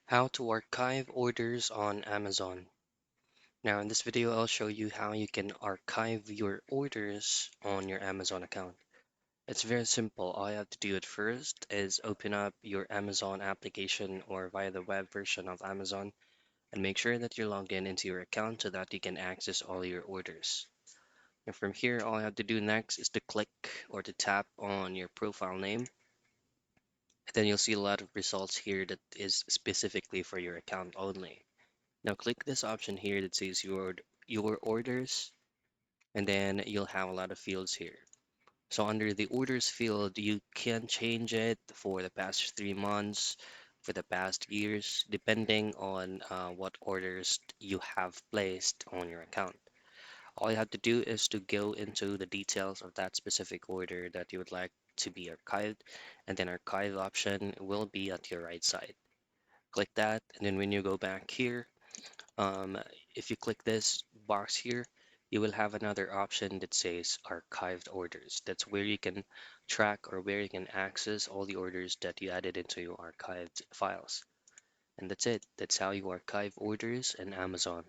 How to archive orders on Amazon. Now in this video, I'll show you how you can archive your orders on your Amazon account. It's very simple. All you have to do at first is open up your Amazon application or via the web version of Amazon and make sure that you're logged in into your account so that you can access all your orders. And from here, all you have to do next is to click or to tap on your profile name. And then you'll see a lot of results here that is specifically for your account only. Now click this option here that says your orders, and then you'll have a lot of fields here. So under the orders field, you can change it for the past 3 months, for the past years, depending on what orders you have placed on your account. All you have to do is to go into the details of that specific order that you would like to be archived, and then archive option will be at your right side. Click that, and then when you go back here, Um, if you click this box here, you will have another option that says archived orders. That's where you can track or where you can access all the orders that you added into your archived files. And that's it. That's how you archive orders in Amazon.